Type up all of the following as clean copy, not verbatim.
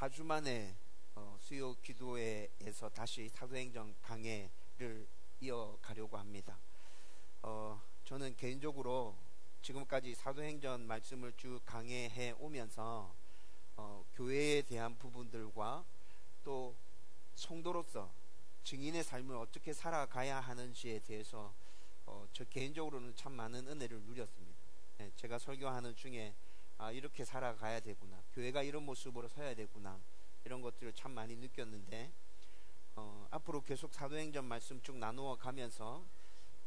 4주 만에 수요 기도회에서 다시 사도행전 강해를 이어가려고 합니다. 저는 개인적으로 지금까지 사도행전 말씀을 쭉 강해해 오면서 교회에 대한 부분들과 또 성도로서 증인의 삶을 어떻게 살아가야 하는지에 대해서 저 개인적으로는 참 많은 은혜를 누렸습니다. 제가 설교하는 중에 이렇게 살아가야 되구나, 교회가 이런 모습으로 서야 되구나, 이런 것들을 참 많이 느꼈는데 앞으로 계속 사도행전 말씀 쭉 나누어 가면서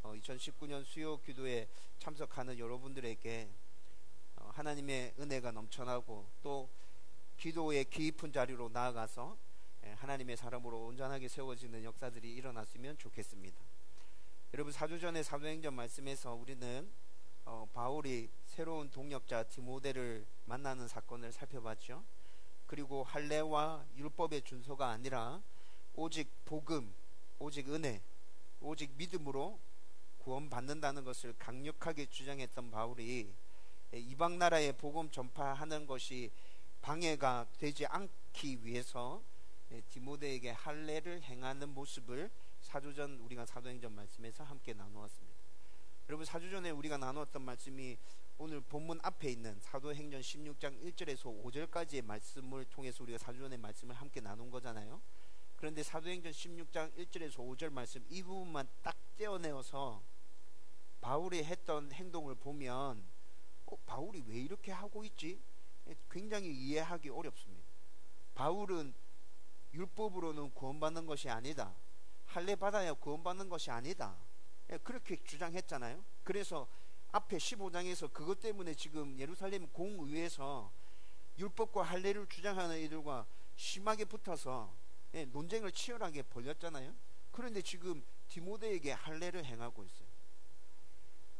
2019년 수요 기도에 참석하는 여러분들에게 하나님의 은혜가 넘쳐나고 또 기도의 깊은 자리로 나아가서 하나님의 사람으로 온전하게 세워지는 역사들이 일어났으면 좋겠습니다. 여러분, 4주 전에 사도행전 말씀에서 우리는 바울이 새로운 동역자 디모데를 만나는 사건을 살펴봤죠. 그리고 할례와 율법의 준소가 아니라 오직 복음, 오직 은혜, 오직 믿음으로 구원받는다는 것을 강력하게 주장했던 바울이 이방 나라에 복음 전파하는 것이 방해가 되지 않기 위해서 디모데에게 할례를 행하는 모습을 4주 전 우리가 사도행전 말씀에서 함께 나누었습니다. 여러분, 4주 전에 우리가 나누었던 말씀이 오늘 본문 앞에 있는 사도행전 16장 1절에서 5절까지의 말씀을 통해서 우리가 4주 전의 말씀을 함께 나눈 거잖아요. 그런데 사도행전 16장 1절에서 5절 말씀 이 부분만 딱 떼어내어서 바울이 했던 행동을 보면 바울이 왜 이렇게 하고 있지? 굉장히 이해하기 어렵습니다. 바울은 율법으로는 구원받는 것이 아니다, 할례 받아야 구원받는 것이 아니다, 그렇게 주장했잖아요. 그래서 앞에 15장에서 그것 때문에 지금 예루살렘 공의회에서 율법과 할례를 주장하는 이들과 심하게 붙어서 논쟁을 치열하게 벌였잖아요. 그런데 지금 디모데에게 할례를 행하고 있어요.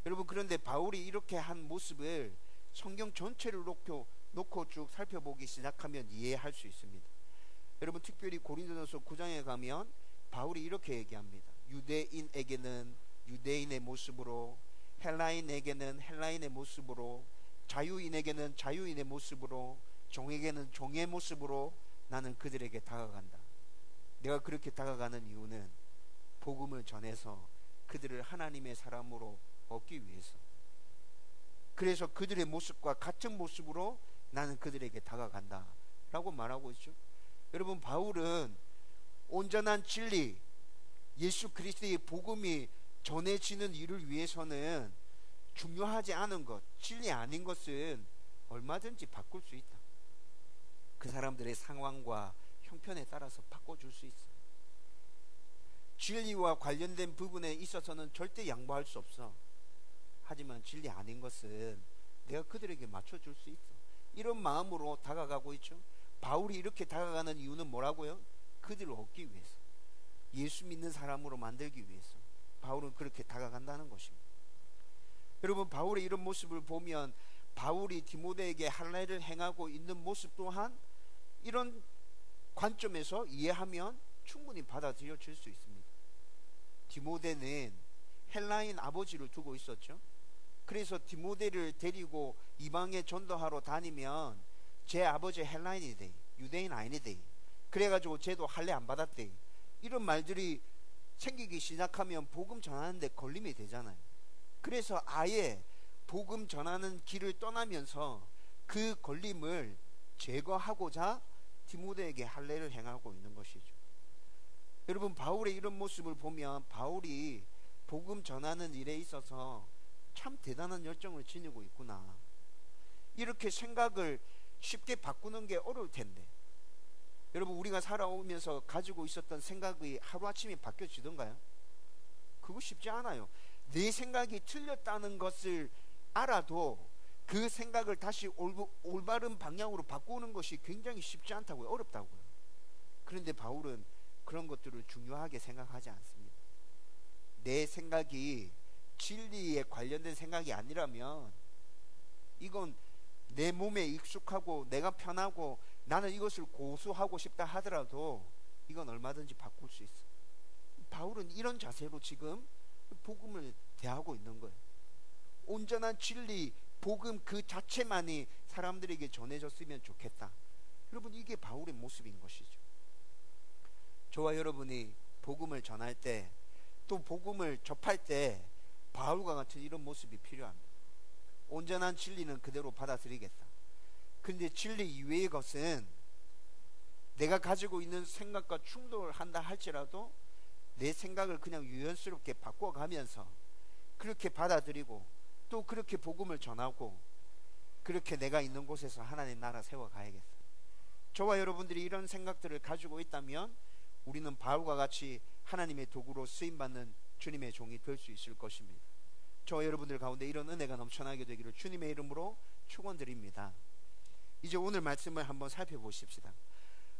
여러분, 그런데 바울이 이렇게 한 모습을 성경 전체를 놓고 쭉 살펴보기 시작하면 이해할 수 있습니다. 여러분, 특별히 고린도전서 9장에 가면 바울이 이렇게 얘기합니다. 유대인에게는 유대인의 모습으로, 헬라인에게는 헬라인의 모습으로, 자유인에게는 자유인의 모습으로, 종에게는 종의 모습으로 나는 그들에게 다가간다. 내가 그렇게 다가가는 이유는 복음을 전해서 그들을 하나님의 사람으로 얻기 위해서, 그래서 그들의 모습과 같은 모습으로 나는 그들에게 다가간다 라고 말하고 있죠. 여러분, 바울은 온전한 진리, 예수 그리스도의 복음이 전해지는 일을 위해서는 중요하지 않은 것, 진리 아닌 것은 얼마든지 바꿀 수 있다. 그 사람들의 상황과 형편에 따라서 바꿔줄 수 있어. 진리와 관련된 부분에 있어서는 절대 양보할 수 없어. 하지만 진리 아닌 것은 내가 그들에게 맞춰줄 수 있어. 이런 마음으로 다가가고 있죠. 바울이 이렇게 다가가는 이유는 뭐라고요? 그들을 얻기 위해서, 예수 믿는 사람으로 만들기 위해서 바울은 그렇게 다가간다는 것입니다. 여러분, 바울의 이런 모습을 보면 바울이 디모데에게 할례를 행하고 있는 모습 또한 이런 관점에서 이해하면 충분히 받아들여질 수 있습니다. 디모데는 헬라인 아버지를 두고 있었죠. 그래서 디모데를 데리고 이방에 전도하러 다니면 제 아버지 헬라인이대, 유대인 아니대, 그래가지고 쟤도 할례 안 받았대, 이런 말들이 생기기 시작하면 복음 전하는데 걸림이 되잖아요. 그래서 아예 복음 전하는 길을 떠나면서 그 걸림을 제거하고자 디모데에게 할례를 행하고 있는 것이죠. 여러분, 바울의 이런 모습을 보면 바울이 복음 전하는 일에 있어서 참 대단한 열정을 지니고 있구나, 이렇게 생각을 쉽게 바꾸는 게 어려울 텐데, 여러분, 우리가 살아오면서 가지고 있었던 생각이 하루아침에 바뀌어지던가요? 그거 쉽지 않아요. 내 생각이 틀렸다는 것을 알아도 그 생각을 다시 올바른 방향으로 바꾸는 것이 굉장히 쉽지 않다고요. 어렵다고요. 그런데 바울은 그런 것들을 중요하게 생각하지 않습니다. 내 생각이 진리에 관련된 생각이 아니라면, 이건 내 몸에 익숙하고 내가 편하고 나는 이것을 고수하고 싶다 하더라도 이건 얼마든지 바꿀 수 있어. 바울은 이런 자세로 지금 복음을 대하고 있는 거예요. 온전한 진리, 복음 그 자체만이 사람들에게 전해졌으면 좋겠다. 여러분, 이게 바울의 모습인 것이죠. 저와 여러분이 복음을 전할 때, 또 복음을 접할 때 바울과 같은 이런 모습이 필요합니다. 온전한 진리는 그대로 받아들이겠다. 근데 진리 이외의 것은 내가 가지고 있는 생각과 충돌한다 할지라도 내 생각을 그냥 유연스럽게 바꿔가면서 그렇게 받아들이고 또 그렇게 복음을 전하고 그렇게 내가 있는 곳에서 하나님 나라 세워가야겠다. 저와 여러분들이 이런 생각들을 가지고 있다면 우리는 바울과 같이 하나님의 도구로 쓰임받는 주님의 종이 될 수 있을 것입니다. 저와 여러분들 가운데 이런 은혜가 넘쳐나게 되기를 주님의 이름으로 축원드립니다. 이제 오늘 말씀을 한번 살펴보십시다.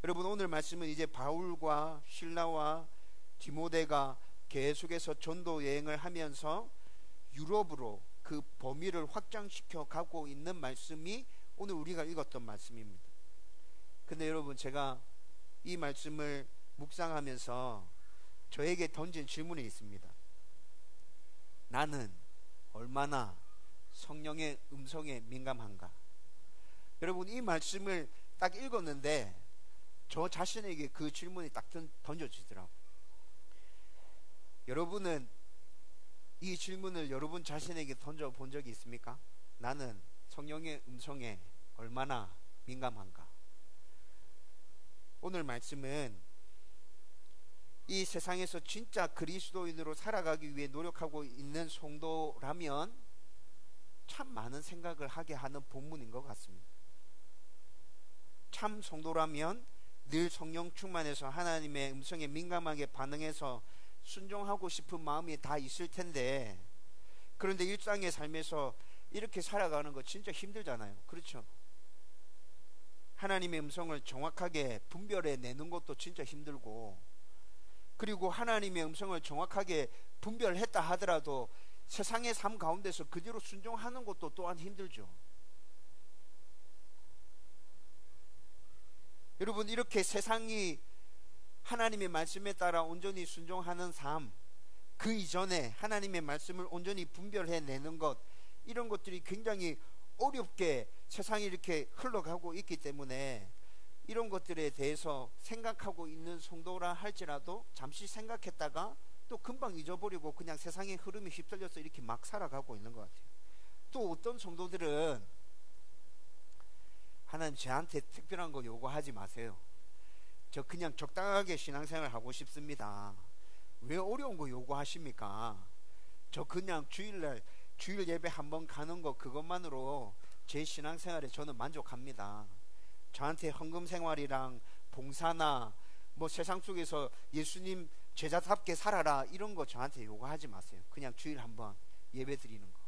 여러분, 오늘 말씀은 이제 바울과 실라와 디모데가 계속해서 전도 여행을 하면서 유럽으로 그 범위를 확장시켜 가고 있는 말씀이 오늘 우리가 읽었던 말씀입니다. 근데 여러분, 제가 이 말씀을 묵상하면서 저에게 던진 질문이 있습니다. 나는 얼마나 성령의 음성에 민감한가? 여러분, 이 말씀을 딱 읽었는데 저 자신에게 그 질문이 딱 던져지더라고요. 여러분은 이 질문을 여러분 자신에게 던져본 적이 있습니까? 나는 성령의 음성에 얼마나 민감한가? 오늘 말씀은 이 세상에서 진짜 그리스도인으로 살아가기 위해 노력하고 있는 성도라면 참 많은 생각을 하게 하는 본문인 것 같습니다. 참 성도라면 늘 성령 충만해서 하나님의 음성에 민감하게 반응해서 순종하고 싶은 마음이 다 있을 텐데, 그런데 일상의 삶에서 이렇게 살아가는 거 진짜 힘들잖아요. 그렇죠? 하나님의 음성을 정확하게 분별해 내는 것도 진짜 힘들고, 그리고 하나님의 음성을 정확하게 분별했다 하더라도 세상의 삶 가운데서 그대로 순종하는 것도 또한 힘들죠. 여러분, 이렇게 세상이 하나님의 말씀에 따라 온전히 순종하는 삶, 그 이전에 하나님의 말씀을 온전히 분별해내는 것, 이런 것들이 굉장히 어렵게 세상이 이렇게 흘러가고 있기 때문에 이런 것들에 대해서 생각하고 있는 성도라 할지라도 잠시 생각했다가 또 금방 잊어버리고 그냥 세상의 흐름에 휩쓸려서 이렇게 막 살아가고 있는 것 같아요. 또 어떤 성도들은 하나님 저한테 특별한 거 요구하지 마세요. 저 그냥 적당하게 신앙생활 하고 싶습니다. 왜 어려운 거 요구하십니까? 저 그냥 주일 예배 한번 가는 거 그것만으로 제 신앙생활에 저는 만족합니다. 저한테 헌금 생활이랑 봉사나 뭐 세상 속에서 예수님 제자답게 살아라 이런 거 저한테 요구하지 마세요. 그냥 주일 한번 예배 드리는 거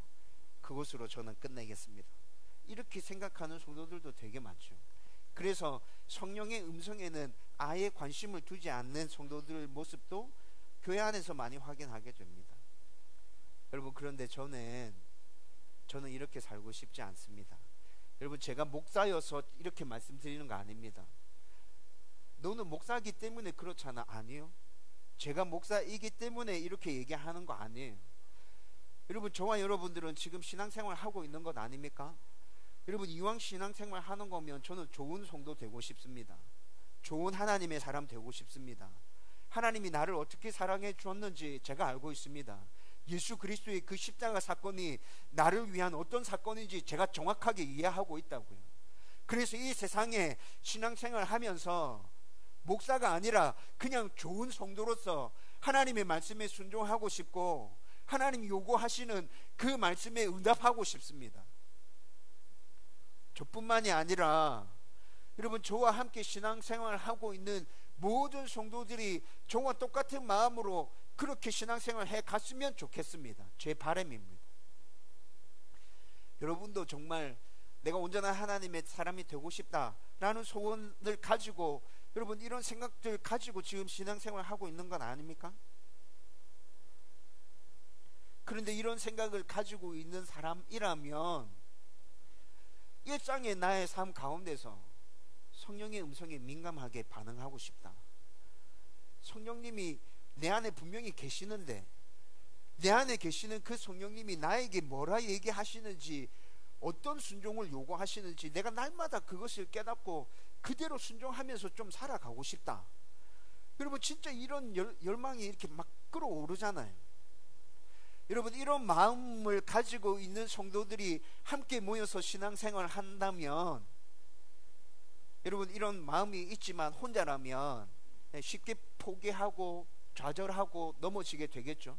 그것으로 저는 끝내겠습니다. 이렇게 생각하는 성도들도 되게 많죠. 그래서 성령의 음성에는 아예 관심을 두지 않는 성도들 모습도 교회 안에서 많이 확인하게 됩니다. 여러분, 그런데 저는 이렇게 살고 싶지 않습니다. 여러분, 제가 목사여서 이렇게 말씀드리는 거 아닙니다. 너는 목사이기 때문에 그렇잖아. 아니요. 제가 목사이기 때문에 이렇게 얘기하는 거 아니에요. 여러분, 저와 여러분들은 지금 신앙생활 하고 있는 것 아닙니까? 여러분, 이왕 신앙생활 하는 거면 저는 좋은 성도 되고 싶습니다. 좋은 하나님의 사람 되고 싶습니다. 하나님이 나를 어떻게 사랑해 주었는지 제가 알고 있습니다. 예수 그리스도의 그 십자가 사건이 나를 위한 어떤 사건인지 제가 정확하게 이해하고 있다고요. 그래서 이 세상에 신앙생활 하면서 목사가 아니라 그냥 좋은 성도로서 하나님의 말씀에 순종하고 싶고 하나님이 요구하시는 그 말씀에 응답하고 싶습니다. 저뿐만이 아니라 여러분, 저와 함께 신앙생활을 하고 있는 모든 성도들이 저와 똑같은 마음으로 그렇게 신앙생활을 해 갔으면 좋겠습니다. 제 바람입니다. 여러분도 정말 내가 온전한 하나님의 사람이 되고 싶다라는 소원을 가지고 여러분 이런 생각들 가지고 지금 신앙생활을 하고 있는 건 아닙니까? 그런데 이런 생각을 가지고 있는 사람이라면 일상의 나의 삶 가운데서 성령의 음성에 민감하게 반응하고 싶다. 성령님이 내 안에 분명히 계시는데 내 안에 계시는 그 성령님이 나에게 뭐라 얘기하시는지 어떤 순종을 요구하시는지 내가 날마다 그것을 깨닫고 그대로 순종하면서 좀 살아가고 싶다. 여러분 진짜 이런 열망이 이렇게 막 끌어오르잖아요. 여러분 이런 마음을 가지고 있는 성도들이 함께 모여서 신앙생활을 한다면, 여러분 이런 마음이 있지만 혼자라면 쉽게 포기하고 좌절하고 넘어지게 되겠죠.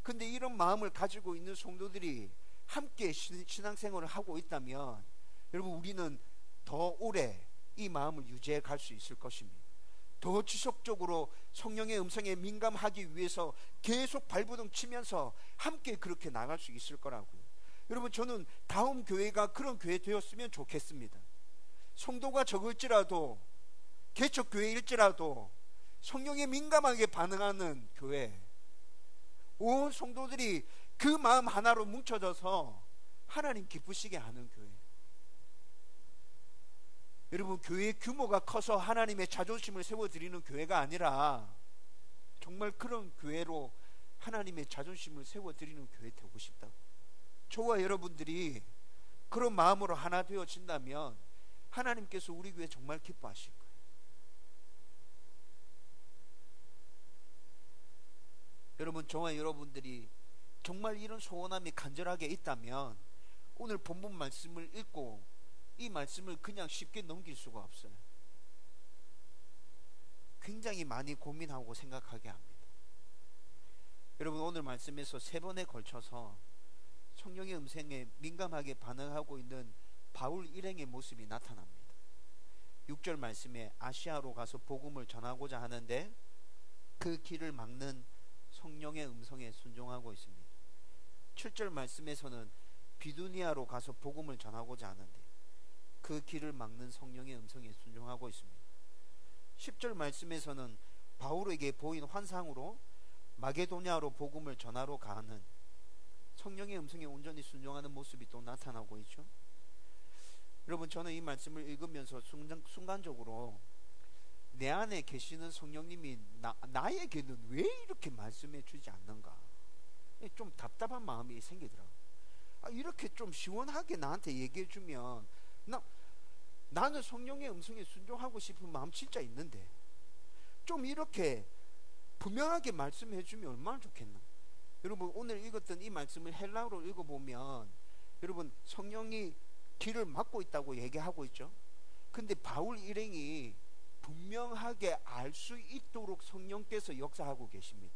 근데 이런 마음을 가지고 있는 성도들이 함께 신앙생활을 하고 있다면 여러분 우리는 더 오래 이 마음을 유지해 갈 수 있을 것입니다. 더 지속적으로 성령의 음성에 민감하기 위해서 계속 발버둥 치면서 함께 그렇게 나갈 수 있을 거라고요. 여러분 저는 다음 교회가 그런 교회 되었으면 좋겠습니다. 성도가 적을지라도, 개척교회일지라도 성령에 민감하게 반응하는 교회, 온 성도들이 그 마음 하나로 뭉쳐져서 하나님 기쁘시게 하는 교회. 여러분 교회의 규모가 커서 하나님의 자존심을 세워드리는 교회가 아니라 정말 그런 교회로 하나님의 자존심을 세워드리는 교회 되고 싶다고. 저와 여러분들이 그런 마음으로 하나 되어진다면 하나님께서 우리 교회 정말 기뻐하실 거예요. 여러분 저와 여러분들이 정말 이런 소원함이 간절하게 있다면 오늘 본문 말씀을 읽고 이 말씀을 그냥 쉽게 넘길 수가 없어요. 굉장히 많이 고민하고 생각하게 합니다. 여러분 오늘 말씀에서 3번에 걸쳐서 성령의 음성에 민감하게 반응하고 있는 바울 일행의 모습이 나타납니다. 6절 말씀에 아시아로 가서 복음을 전하고자 하는데 그 길을 막는 성령의 음성에 순종하고 있습니다. 7절 말씀에서는 비두니아로 가서 복음을 전하고자 하는데 그 길을 막는 성령의 음성에 순종하고 있습니다. 10절 말씀에서는 바울에게 보인 환상으로 마게도냐로 복음을 전하러 가는 성령의 음성에 온전히 순종하는 모습이 또 나타나고 있죠. 여러분 저는 이 말씀을 읽으면서 순간적으로 내 안에 계시는 성령님이 나에게는 왜 이렇게 말씀해 주지 않는가, 좀 답답한 마음이 생기더라고요. 이렇게 좀 시원하게 나한테 얘기해 주면 나는 성령의 음성에 순종하고 싶은 마음 진짜 있는데 좀 이렇게 분명하게 말씀해 주면 얼마나 좋겠나. 여러분 오늘 읽었던 이 말씀을 헬라어로 읽어보면 여러분 성령이 길을 막고 있다고 얘기하고 있죠. 근데 바울 일행이 분명하게 알 수 있도록 성령께서 역사하고 계십니다.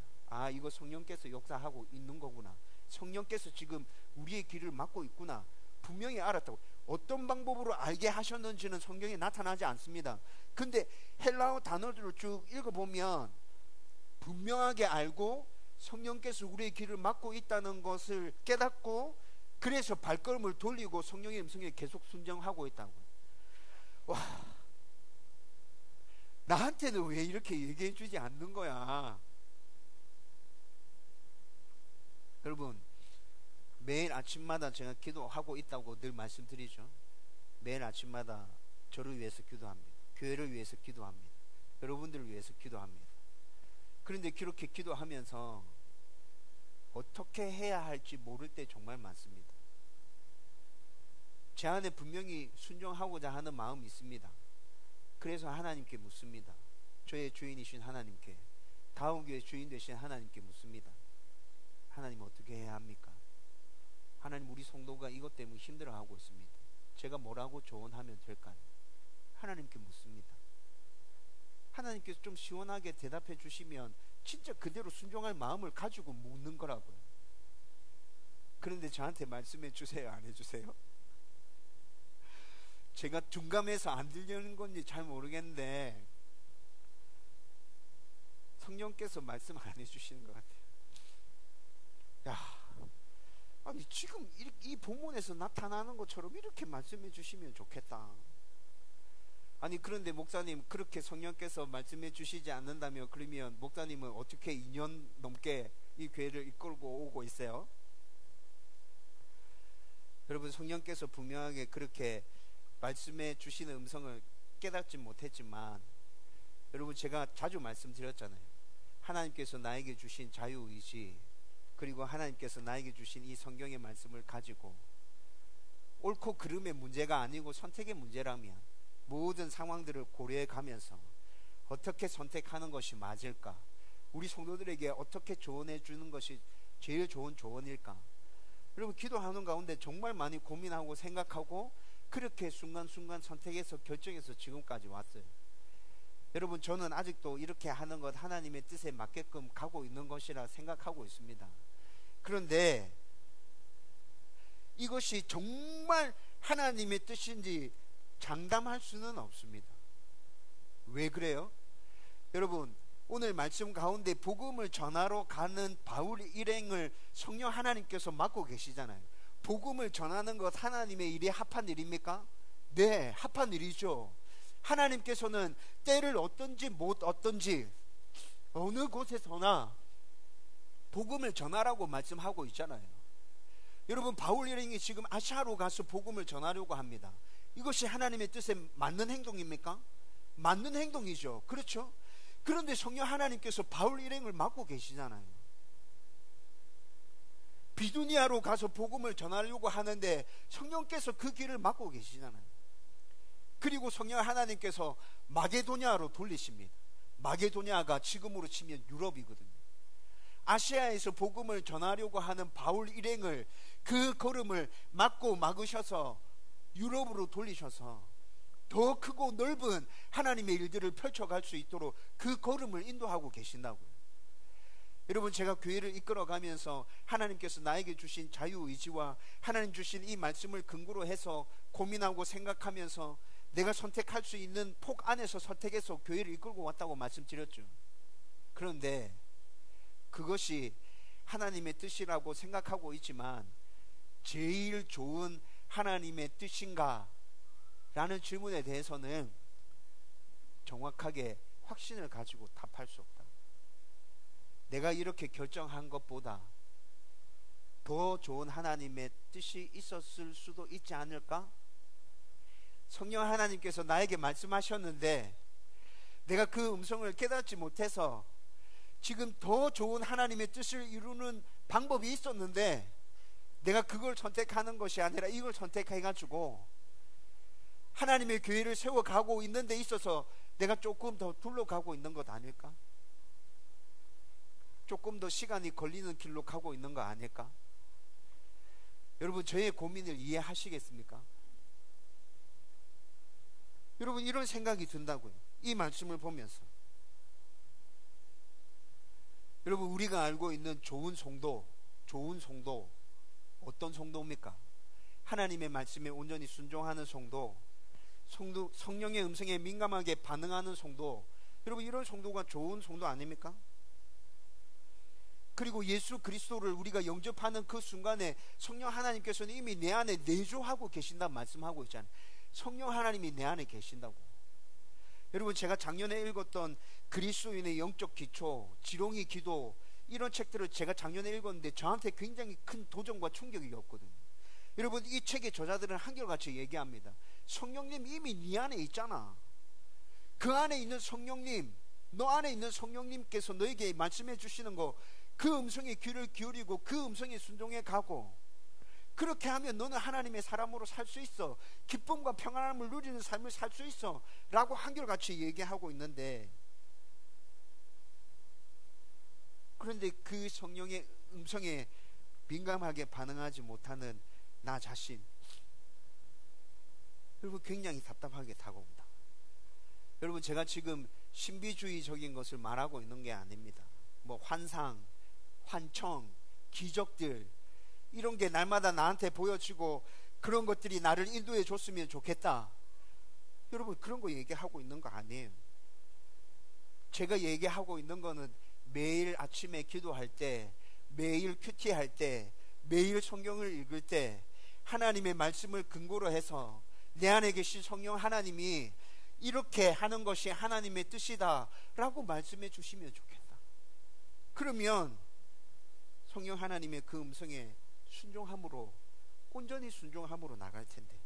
이거 성령께서 역사하고 있는 거구나, 성령께서 지금 우리의 길을 막고 있구나, 분명히 알았다고. 어떤 방법으로 알게 하셨는지는 성경에 나타나지 않습니다. 근데 헬라어 단어들을 쭉 읽어보면 분명하게 알고 성령께서 우리의 길을 막고 있다는 것을 깨닫고 그래서 발걸음을 돌리고 성령의 음성에 계속 순종하고 있다고. 와, 나한테는 왜 이렇게 얘기해 주지 않는 거야. 여러분 매일 아침마다 제가 기도하고 있다고 늘 말씀드리죠. 매일 아침마다 저를 위해서 기도합니다. 교회를 위해서 기도합니다. 여러분들을 위해서 기도합니다. 그런데 그렇게 기도하면서 어떻게 해야 할지 모를 때 정말 많습니다. 제 안에 분명히 순종하고자 하는 마음이 있습니다. 그래서 하나님께 묻습니다. 저의 주인이신 하나님께, 다음교회 주인 되신 하나님께 묻습니다. 하나님 어떻게 해야 합니까? 하나님 우리 성도가 이것 때문에 힘들어하고 있습니다. 제가 뭐라고 조언하면 될까요? 하나님께 묻습니다. 하나님께서 좀 시원하게 대답해 주시면 진짜 그대로 순종할 마음을 가지고 묻는 거라고요. 그런데 저한테 말씀해 주세요, 안 해주세요? 제가 둔감해서 안 들리는 건지 잘 모르겠는데 성령께서 말씀 안 해주시는 것 같아요. 아니 지금 이 본문에서 나타나는 것처럼 이렇게 말씀해 주시면 좋겠다. 아니 그런데 목사님 그렇게 성령께서 말씀해 주시지 않는다며 그러면 목사님은 어떻게 2년 넘게 이 교회를 이끌고 오고 있어요? 여러분 성령께서 분명하게 그렇게 말씀해 주시는 음성을 깨닫지 못했지만 여러분 제가 자주 말씀드렸잖아요. 하나님께서 나에게 주신 자유의지 그리고 하나님께서 나에게 주신 이 성경의 말씀을 가지고 옳고 그름의 문제가 아니고 선택의 문제라면 모든 상황들을 고려해 가면서 어떻게 선택하는 것이 맞을까? 우리 성도들에게 어떻게 조언해 주는 것이 제일 좋은 조언일까? 여러분, 기도하는 가운데 정말 많이 고민하고 생각하고 그렇게 순간순간 선택해서 결정해서 지금까지 왔어요. 여러분, 저는 아직도 이렇게 하는 것 하나님의 뜻에 맞게끔 가고 있는 것이라 생각하고 있습니다. 그런데 이것이 정말 하나님의 뜻인지 장담할 수는 없습니다. 왜 그래요? 여러분, 오늘 말씀 가운데 복음을 전하러 가는 바울 일행을 성령 하나님께서 맡고 계시잖아요. 복음을 전하는 것 하나님의 일이 합한 일입니까? 네, 합한 일이죠. 하나님께서는 때를 어떤지 못 어떤지 어느 곳에서나 복음을 전하라고 말씀하고 있잖아요. 여러분, 바울 일행이 지금 아시아로 가서 복음을 전하려고 합니다. 이것이 하나님의 뜻에 맞는 행동입니까? 맞는 행동이죠. 그렇죠? 그런데 성령 하나님께서 바울 일행을 맡고 계시잖아요. 비두니아로 가서 복음을 전하려고 하는데 성령께서 그 길을 막고 계시잖아요. 그리고 성령 하나님께서 마게도냐로 돌리십니다. 마게도냐가 지금으로 치면 유럽이거든요. 아시아에서 복음을 전하려고 하는 바울 일행을 그 걸음을 막으셔서 유럽으로 돌리셔서 더 크고 넓은 하나님의 일들을 펼쳐갈 수 있도록 그 걸음을 인도하고 계신다고요. 여러분, 제가 교회를 이끌어가면서 하나님께서 나에게 주신 자유의지와 하나님 주신 이 말씀을 근거로 해서 고민하고 생각하면서 내가 선택할 수 있는 폭 안에서 선택해서 교회를 이끌고 왔다고 말씀드렸죠. 그런데 그것이 하나님의 뜻이라고 생각하고 있지만 제일 좋은 하나님의 뜻인가? 라는 질문에 대해서는 정확하게 확신을 가지고 답할 수 없다. 내가 이렇게 결정한 것보다 더 좋은 하나님의 뜻이 있었을 수도 있지 않을까? 성령 하나님께서 나에게 말씀하셨는데 내가 그 음성을 깨닫지 못해서 지금 더 좋은 하나님의 뜻을 이루는 방법이 있었는데 내가 그걸 선택하는 것이 아니라 이걸 선택해가지고 하나님의 교회를 세워가고 있는 데 있어서 내가 조금 더 둘러가고 있는 것 아닐까? 조금 더 시간이 걸리는 길로 가고 있는 거 아닐까? 여러분, 저의 고민을 이해하시겠습니까? 여러분, 이런 생각이 든다고요. 이 말씀을 보면서. 여러분, 우리가 알고 있는 좋은 성도 어떤 성도입니까? 하나님의 말씀에 온전히 순종하는 성도, 성령의 음성에 민감하게 반응하는 성도, 여러분, 이런 성도가 좋은 성도 아닙니까? 그리고 예수 그리스도를 우리가 영접하는 그 순간에 성령 하나님께서는 이미 내 안에 내주하고 계신다 말씀하고 있잖아요. 성령 하나님이 내 안에 계신다고. 여러분, 제가 작년에 읽었던 그리스도인의 영적 기초, 지렁이 기도, 이런 책들을 제가 작년에 읽었는데 저한테 굉장히 큰 도전과 충격이었거든요. 여러분, 이 책의 저자들은 한결같이 얘기합니다. 성령님 이미 네 안에 있잖아. 그 안에 있는 성령님, 너 안에 있는 성령님께서 너에게 말씀해 주시는 거, 그 음성에 귀를 기울이고 그 음성에 순종해 가고, 그렇게 하면 너는 하나님의 사람으로 살 수 있어. 기쁨과 평안함을 누리는 삶을 살 수 있어 라고 한결같이 얘기하고 있는데, 그런데 그 성령의 음성에 민감하게 반응하지 못하는 나 자신, 여러분, 굉장히 답답하게 다가옵니다. 여러분, 제가 지금 신비주의적인 것을 말하고 있는 게 아닙니다. 뭐 환상, 환청, 기적들, 이런 게 날마다 나한테 보여지고 그런 것들이 나를 인도해 줬으면 좋겠다. 여러분, 그런 거 얘기하고 있는 거 아니에요. 제가 얘기하고 있는 거는 매일 아침에 기도할 때, 매일 큐티할 때, 매일 성경을 읽을 때 하나님의 말씀을 근거로 해서 내 안에 계신 성령 하나님이 이렇게 하는 것이 하나님의 뜻이다 라고 말씀해 주시면 좋겠다. 그러면 성령 하나님의 그 음성에 순종함으로, 온전히 순종함으로 나갈 텐데,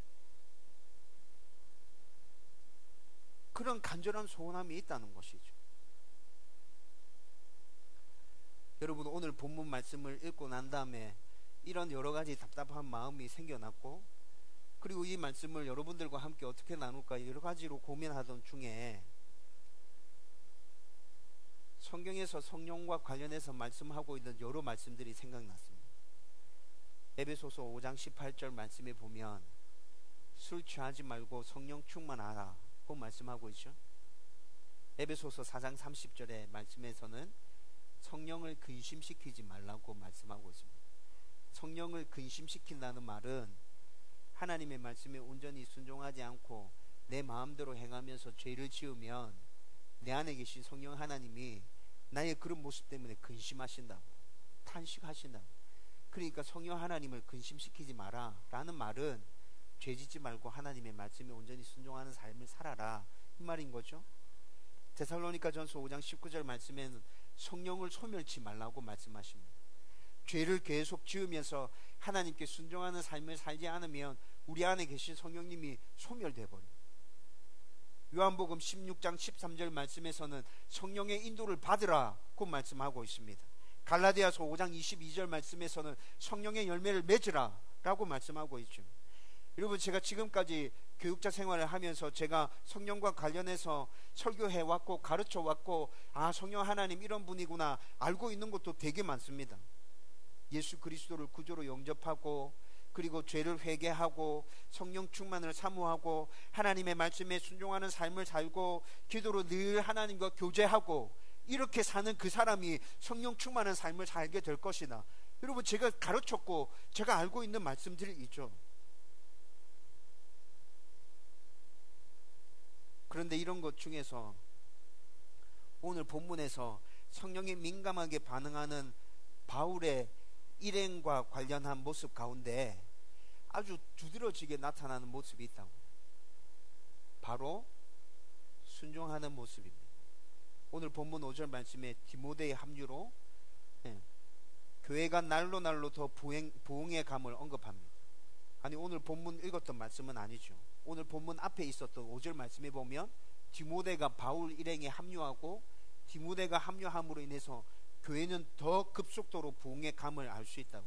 그런 간절한 소원함이 있다는 것이죠. 여러분, 오늘 본문 말씀을 읽고 난 다음에 이런 여러 가지 답답한 마음이 생겨났고, 그리고 이 말씀을 여러분들과 함께 어떻게 나눌까 여러 가지로 고민하던 중에 성경에서 성령과 관련해서 말씀하고 있는 여러 말씀들이 생각났습니다. 에베소서 5장 18절 말씀에 보면 술 취하지 말고 성령 충만하라 고 말씀하고 있죠. 에베소서 4장 30절의 말씀에서는 성령을 근심시키지 말라고 말씀하고 있습니다. 성령을 근심시킨다는 말은 하나님의 말씀에 온전히 순종하지 않고 내 마음대로 행하면서 죄를 지으면 내 안에 계신 성령 하나님이 나의 그런 모습 때문에 근심하신다고, 탄식하신다고. 그러니까 성령 하나님을 근심시키지 마라 라는 말은 죄짓지 말고 하나님의 말씀에 온전히 순종하는 삶을 살아라 이 말인 거죠. 데살로니가전서 5장 19절 말씀에는 성령을 소멸치 말라고 말씀하십니다. 죄를 계속 지으면서 하나님께 순종하는 삶을 살지 않으면 우리 안에 계신 성령님이 소멸돼 버려요. 요한복음 16장 13절 말씀에서는 성령의 인도를 받으라고 말씀하고 있습니다. 갈라디아서 5장 22절 말씀에서는 성령의 열매를 맺으라 라고 말씀하고 있죠. 여러분, 제가 지금까지 교육자 생활을 하면서 제가 성령과 관련해서 설교해 왔고 가르쳐 왔고, 아, 성령 하나님 이런 분이구나 알고 있는 것도 되게 많습니다. 예수 그리스도를 구주로 영접하고, 그리고 죄를 회개하고, 성령 충만을 사모하고, 하나님의 말씀에 순종하는 삶을 살고, 기도로 늘 하나님과 교제하고, 이렇게 사는 그 사람이 성령 충만한 삶을 살게 될 것이다. 여러분, 제가 가르쳤고 제가 알고 있는 말씀들이 있죠. 그런데 이런 것 중에서 오늘 본문에서 성령에 민감하게 반응하는 바울의 일행과 관련한 모습 가운데 아주 두드러지게 나타나는 모습이 있다고. 바로 순종하는 모습입니다. 오늘 본문 5절 말씀에 디모데의 합류로 교회가 날로 날로 더 부흥의 감을 언급합니다. 아니, 오늘 본문 읽었던 말씀은 아니죠. 오늘 본문 앞에 있었던 5절 말씀에 보면 디모데가 바울 일행에 합류하고, 디모데가 합류함으로 인해서 교회는 더 급속도로 부흥의 감을 알 수 있다고.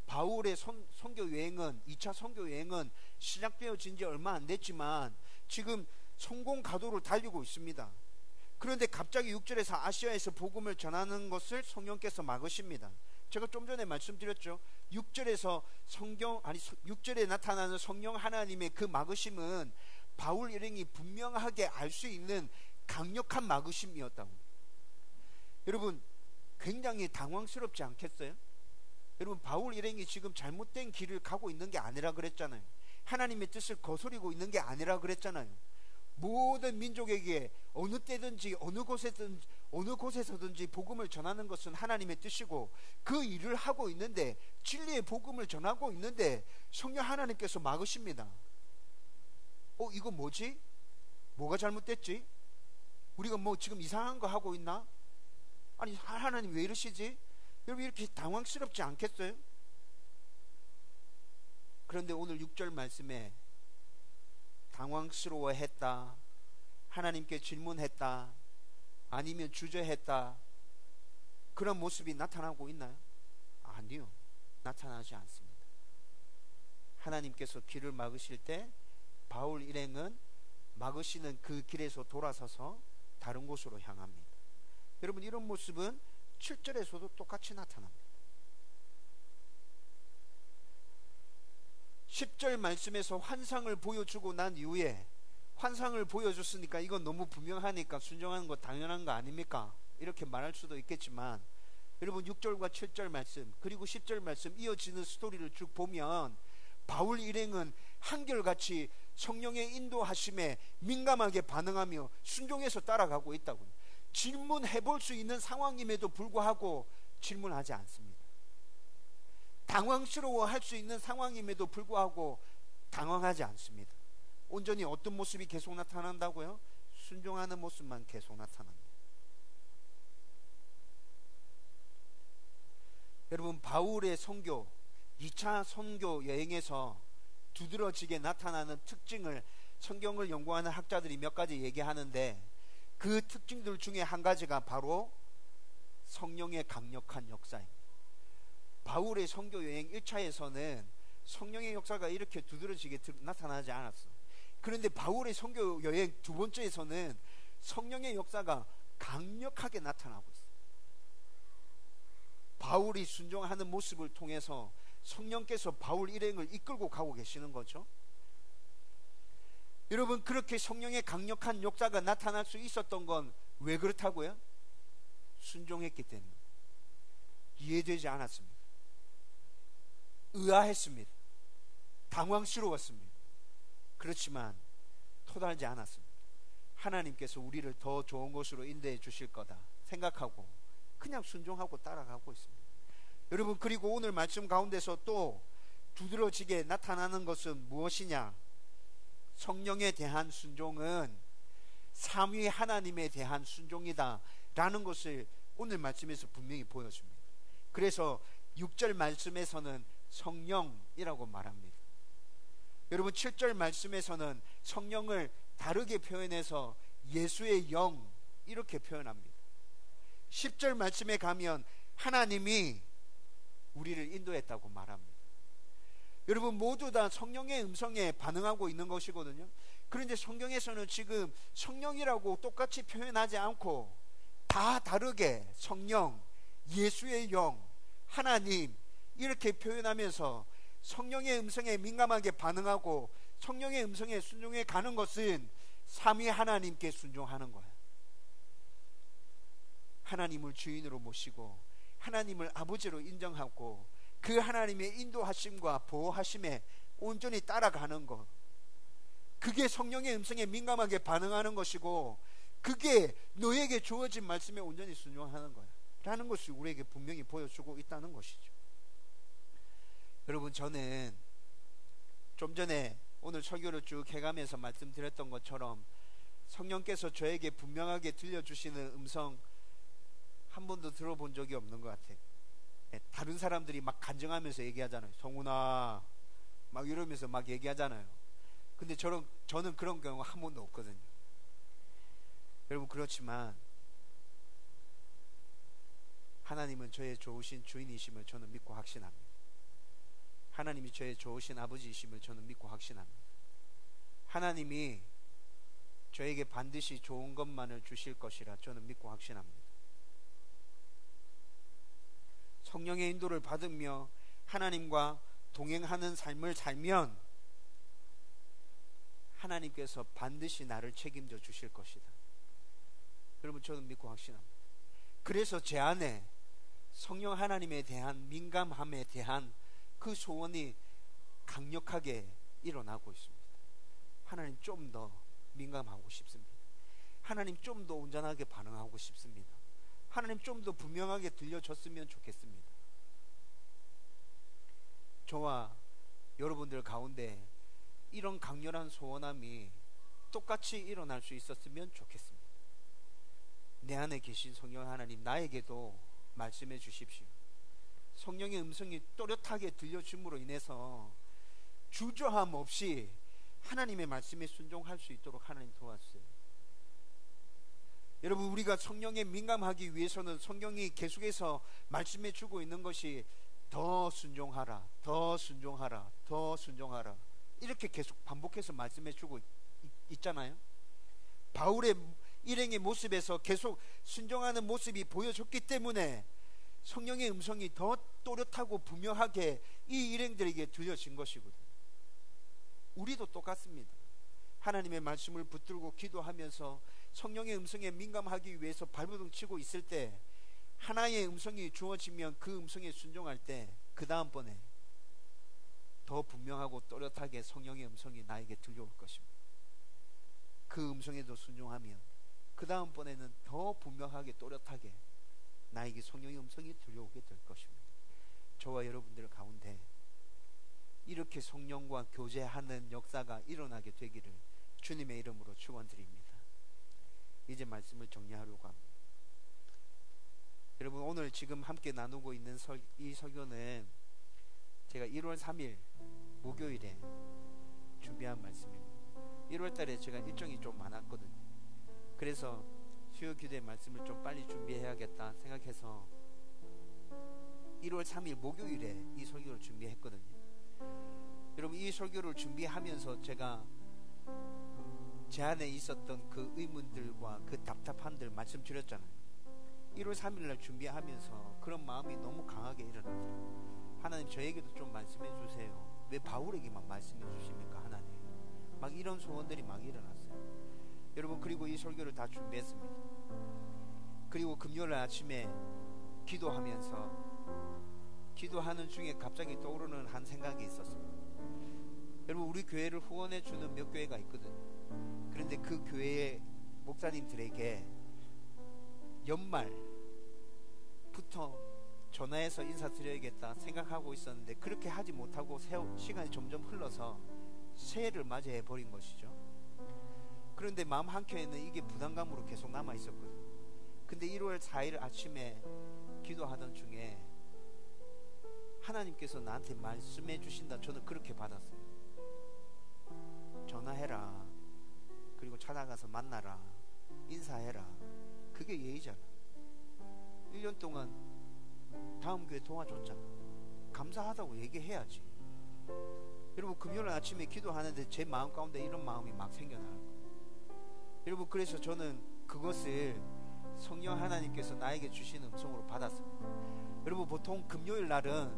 바울의 선교 여행은, 2차 선교 여행은 시작되어진 지 얼마 안 됐지만 지금 성공 가도를 달리고 있습니다. 그런데 갑자기 6절에서 아시아에서 복음을 전하는 것을 성령께서 막으십니다. 제가 좀 전에 말씀드렸죠. 6절에 나타나는 성령 하나님의 그 막으심은 바울 일행이 분명하게 알 수 있는 강력한 막으심이었다고. 여러분, 굉장히 당황스럽지 않겠어요? 여러분, 바울 일행이 지금 잘못된 길을 가고 있는 게 아니라 그랬잖아요. 하나님의 뜻을 거스리고 있는 게 아니라 그랬잖아요. 모든 민족에게 어느 때든지 어느 곳에서든지 복음을 전하는 것은 하나님의 뜻이고, 그 일을 하고 있는데, 진리의 복음을 전하고 있는데 성령 하나님께서 막으십니다. 이거 뭐지? 뭐가 잘못됐지? 우리가 뭐 지금 이상한 거 하고 있나? 아니, 하나님 왜 이러시지? 여러분, 이렇게 당황스럽지 않겠어요? 그런데 오늘 6절 말씀에 당황스러워했다, 하나님께 질문했다, 아니면 주저했다, 그런 모습이 나타나고 있나요? 아니요, 나타나지 않습니다. 하나님께서 길을 막으실 때 바울 일행은 막으시는 그 길에서 돌아서서 다른 곳으로 향합니다. 여러분, 이런 모습은 7절에서도 똑같이 나타납니다. 10절 말씀에서 환상을 보여주고 난 이후에, 환상을 보여줬으니까 이건 너무 분명하니까 순종하는 거 당연한 거 아닙니까? 이렇게 말할 수도 있겠지만, 여러분 6절과 7절 말씀 그리고 10절 말씀 이어지는 스토리를 쭉 보면 바울 일행은 한결같이 성령의 인도하심에 민감하게 반응하며 순종해서 따라가고 있다고요. 질문해 볼 수 있는 상황임에도 불구하고 질문하지 않습니다. 당황스러워할 수 있는 상황임에도 불구하고 당황하지 않습니다. 온전히 어떤 모습이 계속 나타난다고요? 순종하는 모습만 계속 나타납니다. 여러분, 바울의 선교, 2차 선교 여행에서 두드러지게 나타나는 특징을 성경을 연구하는 학자들이 몇 가지 얘기하는데, 그 특징들 중에 한 가지가 바로 성령의 강력한 역사입니다. 바울의 선교 여행 1차에서는 성령의 역사가 이렇게 두드러지게 나타나지 않았어. 그런데 바울의 선교 여행 두 번째에서는 성령의 역사가 강력하게 나타나고 있어. 바울이 순종하는 모습을 통해서 성령께서 바울 일행을 이끌고 가고 계시는 거죠. 여러분, 그렇게 성령의 강력한 역사가 나타날 수 있었던 건 왜 그렇다고요? 순종했기 때문에. 이해되지 않았습니다. 의아했습니다. 당황스러웠습니다. 그렇지만 토달지 않았습니다. 하나님께서 우리를 더 좋은 곳으로 인도해 주실 거다 생각하고 그냥 순종하고 따라가고 있습니다. 여러분, 그리고 오늘 말씀 가운데서 또 두드러지게 나타나는 것은 무엇이냐? 성령에 대한 순종은 삼위 하나님에 대한 순종이다 라는 것을 오늘 말씀에서 분명히 보여줍니다. 그래서 6절 말씀에서는 성령이라고 말합니다. 여러분, 7절 말씀에서는 성령을 다르게 표현해서 예수의 영 이렇게 표현합니다. 10절 말씀에 가면 하나님이 우리를 인도했다고 말합니다. 여러분, 모두 다 성령의 음성에 반응하고 있는 것이거든요. 그런데 성경에서는 지금 성령이라고 똑같이 표현하지 않고 다 다르게 성령, 예수의 영, 하나님 이렇게 표현하면서 성령의 음성에 민감하게 반응하고 성령의 음성에 순종해 가는 것은 삼위 하나님께 순종하는 거예요. 하나님을 주인으로 모시고 하나님을 아버지로 인정하고 그 하나님의 인도하심과 보호하심에 온전히 따라가는 것, 그게 성령의 음성에 민감하게 반응하는 것이고 그게 너에게 주어진 말씀에 온전히 순종하는 거야 라는 것을 우리에게 분명히 보여주고 있다는 것이죠. 여러분, 저는 좀 전에 오늘 설교를 쭉 해가면서 말씀드렸던 것처럼 성령께서 저에게 분명하게 들려주시는 음성 한 번도 들어본 적이 없는 것 같아요. 다른 사람들이 막 간증하면서 얘기하잖아요. 성훈아 막 이러면서 막 얘기하잖아요. 근데 저는 그런 경우가 한 번도 없거든요. 여러분, 그렇지만 하나님은 저의 좋으신 주인이심을 저는 믿고 확신합니다. 하나님이 저의 좋으신 아버지이심을 저는 믿고 확신합니다. 하나님이 저에게 반드시 좋은 것만을 주실 것이라 저는 믿고 확신합니다. 성령의 인도를 받으며 하나님과 동행하는 삶을 살면 하나님께서 반드시 나를 책임져 주실 것이다. 여러분, 저는 믿고 확신합니다. 그래서 제 안에 성령 하나님에 대한 민감함에 대한 그 소원이 강력하게 일어나고 있습니다. 하나님, 좀 더 민감하고 싶습니다. 하나님, 좀 더 온전하게 반응하고 싶습니다. 하나님, 좀 더 분명하게 들려줬으면 좋겠습니다. 저와 여러분들 가운데 이런 강렬한 소원함이 똑같이 일어날 수 있었으면 좋겠습니다. 내 안에 계신 성령 하나님, 나에게도 말씀해 주십시오. 성령의 음성이 또렷하게 들려줌으로 인해서 주저함 없이 하나님의 말씀에 순종할 수 있도록 하나님 도와주세요. 여러분, 우리가 성령에 민감하기 위해서는 성경이 계속해서 말씀해 주고 있는 것이 더 순종하라, 더 순종하라, 더 순종하라 이렇게 계속 반복해서 말씀해 주고 있잖아요. 바울의 일행의 모습에서 계속 순종하는 모습이 보여줬기 때문에 성령의 음성이 더 또렷하고 분명하게 이 일행들에게 들려진 것이거든요. 우리도 똑같습니다. 하나님의 말씀을 붙들고 기도하면서 성령의 음성에 민감하기 위해서 발버둥 치고 있을 때 하나의 음성이 주어지면 그 음성에 순종할 때 그 다음번에 더 분명하고 또렷하게 성령의 음성이 나에게 들려올 것입니다. 그 음성에도 순종하면 그 다음번에는 더 분명하게 또렷하게 나에게 성령의 음성이 들려오게 될 것입니다. 저와 여러분들 가운데 이렇게 성령과 교제하는 역사가 일어나게 되기를 주님의 이름으로 축원드립니다. 이제 말씀을 정리하려고 합니다. 여러분, 오늘 지금 함께 나누고 있는 이 설교는 제가 1월 3일 목요일에 준비한 말씀입니다. 1월 달에 제가 일정이 좀 많았거든요. 그래서 수요 기도의 말씀을 좀 빨리 준비해야겠다 생각해서 1월 3일 목요일에 이 설교를 준비했거든요. 여러분, 이 설교를 준비하면서 제가 제 안에 있었던 그 의문들과 그 답답함들 말씀드렸잖아요. 1월 3일날 준비하면서 그런 마음이 너무 강하게 일어나더라고요. 하나님, 저에게도 좀 말씀해 주세요. 왜 바울에게만 말씀해 주십니까 하나님? 막 이런 소원들이 막 일어났어요. 여러분, 그리고 이 설교를 다 준비했습니다. 그리고 금요일 아침에 기도하는 중에 갑자기 떠오르는 한 생각이 있었습니다. 여러분, 우리 교회를 후원해 주는 몇 교회가 있거든요. 그런데 그 교회의 목사님들에게 연말부터 전화해서 인사드려야겠다 생각하고 있었는데, 그렇게 하지 못하고 시간이 점점 흘러서 새해를 맞이해 버린 것이죠. 그런데 마음 한켠에는 이게 부담감으로 계속 남아 있었거든요. 근데 1월 4일 아침에 기도하던 중에 하나님께서 나한테 말씀해 주신다, 저는 그렇게 받았어요. 전화해라, 그리고 찾아가서 만나라, 인사해라. 그게 예의잖아. 1년 동안 다음 교회 도와줬잖아. 감사하다고 얘기해야지. 여러분, 금요일 아침에 기도하는데 제 마음 가운데 이런 마음이 막 생겨나는 거예요. 여러분, 그래서 저는 그것을 성령 하나님께서 나에게 주신 음성으로 받았습니다. 여러분, 보통 금요일 날은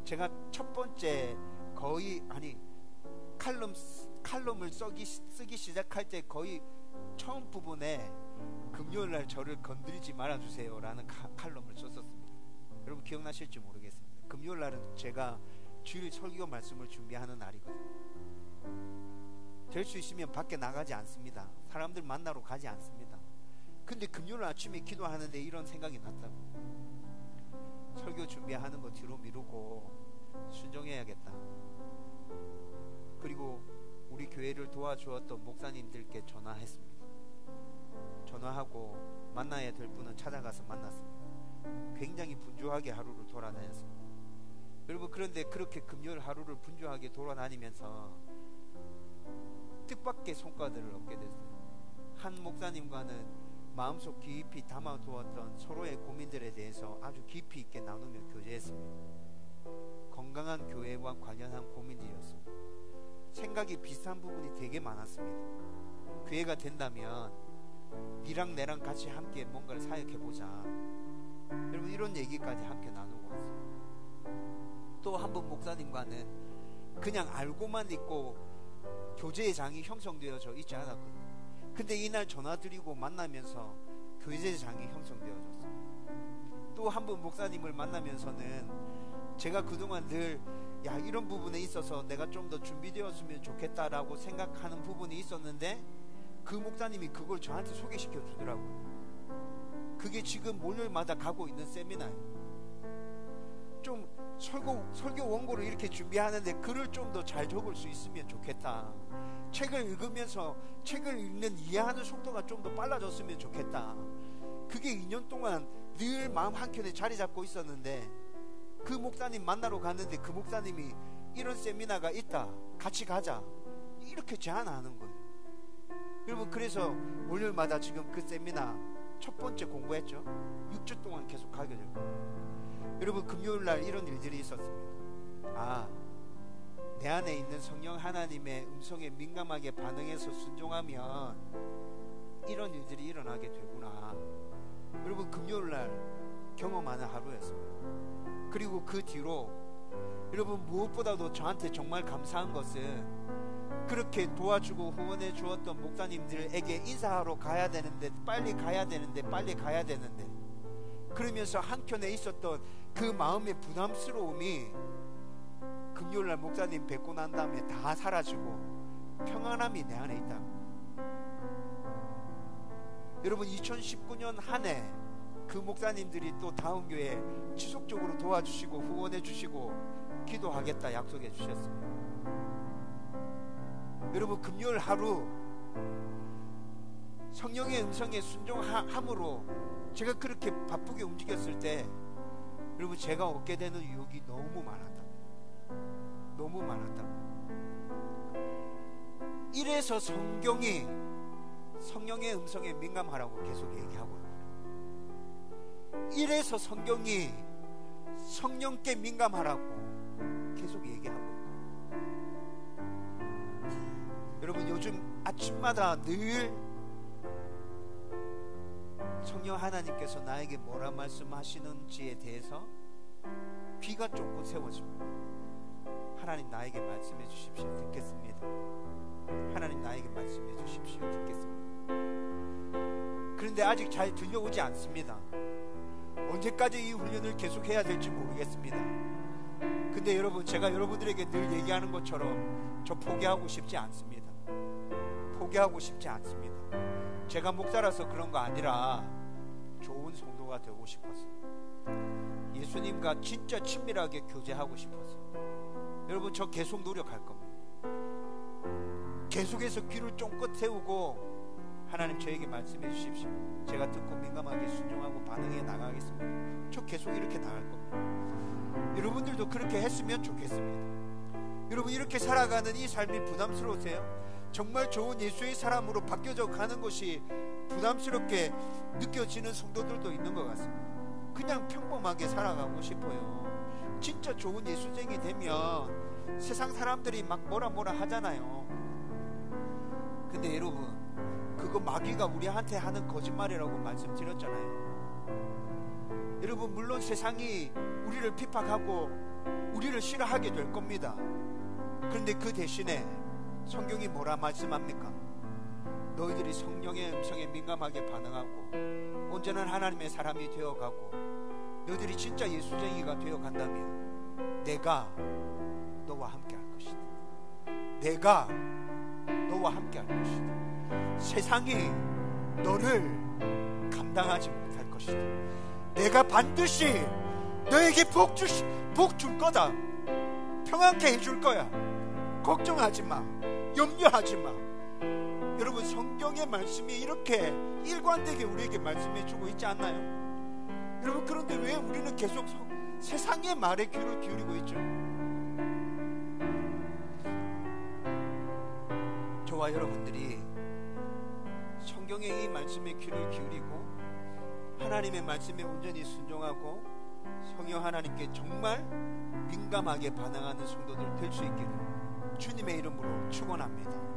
제가 첫 번째 칼럼을 쓰기 시작할 때 거의 처음 부분에 금요일 날 저를 건드리지 말아주세요 라는 칼럼을 썼었습니다. 여러분, 기억나실지 모르겠습니다. 금요일 날은 제가 주일 설교 말씀을 준비하는 날이거든요. 될 수 있으면 밖에 나가지 않습니다. 사람들 만나러 가지 않습니다. 근데 금요일 아침에 기도하는데 이런 생각이 났다고. 설교 준비하는 거 뒤로 미루고 순종해야겠다. 그리고 우리 교회를 도와주었던 목사님들께 전화했습니다. 전화하고 만나야 될 분은 찾아가서 만났습니다. 굉장히 분주하게 하루를 돌아다녔습니다. 여러분, 그런데 그렇게 금요일 하루를 분주하게 돌아다니면서 뜻밖의 성과들을 얻게 됐어요. 한 목사님과는 마음속 깊이 담아두었던 서로의 고민들에 대해서 아주 깊이 있게 나누며 교제했습니다. 건강한 교회와 관련한 고민들이었습니다. 생각이 비슷한 부분이 되게 많았습니다. 기회가 된다면 니랑 내랑 같이 함께 뭔가를 사역해보자. 여러분, 이런 얘기까지 함께 나누고 왔어요. 또 한 번 목사님과는 그냥 알고만 있고 교제의 장이 형성되어져 있지 않았거든요. 근데 이날 전화드리고 만나면서 교제의 장이 형성되어졌어요. 또 한 번 목사님을 만나면서는 제가 그동안 늘 이런 부분에 있어서 내가 좀 더 준비되었으면 좋겠다라고 생각하는 부분이 있었는데, 그 목사님이 그걸 저한테 소개시켜 주더라고요. 그게 지금 월요일마다 가고 있는 세미나예요. 좀 설교 원고를 이렇게 준비하는데 글을 좀 더 잘 적을 수 있으면 좋겠다. 책을 읽으면서 책을 읽는 이해하는 속도가 좀 더 빨라졌으면 좋겠다. 그게 2년 동안 늘 마음 한켠에 자리 잡고 있었는데, 그 목사님 만나러 갔는데 그 목사님이 이런 세미나가 있다, 같이 가자, 이렇게 제안하는 거예요. 여러분, 그래서 월요일마다 지금 그 세미나 첫 번째 공부했죠. 6주 동안 계속 가게 될 거예요. 여러분, 금요일날 이런 일들이 있었습니다. 내 안에 있는 성령 하나님의 음성에 민감하게 반응해서 순종하면 이런 일들이 일어나게 되구나. 여러분, 금요일날 경험하는 하루였습니다. 그리고 그 뒤로 여러분, 무엇보다도 저한테 정말 감사한 것은 그렇게 도와주고 후원해 주었던 목사님들에게 인사하러 가야 되는데 빨리 가야 되는데 그러면서 한켠에 있었던 그 마음의 부담스러움이 금요일날 목사님 뵙고 난 다음에 다 사라지고 평안함이 내 안에 있다. 여러분, 2019년 한 해 그 목사님들이 또 다음 교회에 지속적으로 도와주시고 후원해 주시고 기도하겠다 약속해 주셨습니다. 여러분, 금요일 하루 성령의 음성에 순종함으로 제가 그렇게 바쁘게 움직였을 때 여러분, 제가 얻게 되는 유혹이 너무 많았다. 너무 많았다. 이래서 성경이 성령의 음성에 민감하라고 계속 얘기하고 있다. 이래서 성경이 성령께 민감하라고 계속 얘기하고 있다. 여러분 요즘 아침마다 늘 성령 하나님께서 나에게 뭐라 말씀하시는지에 대해서 귀가 쫑긋 세워집니다. 하나님 나에게 말씀해 주십시오. 듣겠습니다. 하나님 나에게 말씀해 주십시오. 듣겠습니다. 그런데 아직 잘 들려오지 않습니다. 언제까지 이 훈련을 계속해야 될지 모르겠습니다. 근데 여러분, 제가 여러분들에게 늘 얘기하는 것처럼 저 포기하고 싶지 않습니다. 포기하고 싶지 않습니다. 제가 목사라서 그런 거 아니라 좋은 성도가 되고 싶어서, 예수님과 진짜 친밀하게 교제하고 싶어서. 여러분, 저 계속 노력할 겁니다. 계속해서 귀를 쫑긋 세우고 하나님 저에게 말씀해 주십시오. 제가 듣고 민감하게 순종하고 반응해 나가겠습니다. 저 계속 이렇게 나갈 겁니다. 여러분들도 그렇게 했으면 좋겠습니다. 여러분, 이렇게 살아가는 이 삶이 부담스러우세요? 정말 좋은 예수의 사람으로 바뀌어져 가는 것이 부담스럽게 느껴지는 성도들도 있는 것 같습니다. 그냥 평범하게 살아가고 싶어요. 진짜 좋은 예수쟁이 되면 세상 사람들이 막 뭐라 하잖아요. 근데 여러분, 그거 마귀가 우리한테 하는 거짓말이라고 말씀드렸잖아요. 여러분, 물론 세상이 우리를 핍박하고 우리를 싫어하게 될 겁니다. 그런데 그 대신에 성경이 뭐라 말씀합니까? 너희들이 성령의 음성에 민감하게 반응하고 온전한 하나님의 사람이 되어가고 너희들이 진짜 예수쟁이가 되어간다면 내가 너와 함께 할 것이다. 내가 너와 함께 할 것이다. 세상이 너를 감당하지 못할 것이다. 내가 반드시 너에게 복 줄 거다. 평안케 해줄 거야. 걱정하지 마. 염려하지 마. 여러분, 성경의 말씀이 이렇게 일관되게 우리에게 말씀해 주고 있지 않나요? 여러분, 그런데 왜 우리는 계속 세상의 말에 귀를 기울이고 있죠? 저와 여러분들이 성경의 이 말씀에 귀를 기울이고 하나님의 말씀에 온전히 순종하고 성령 하나님께 정말 민감하게 반응하는 성도들 될 수 있기를 주님의 이름으로 축원합니다.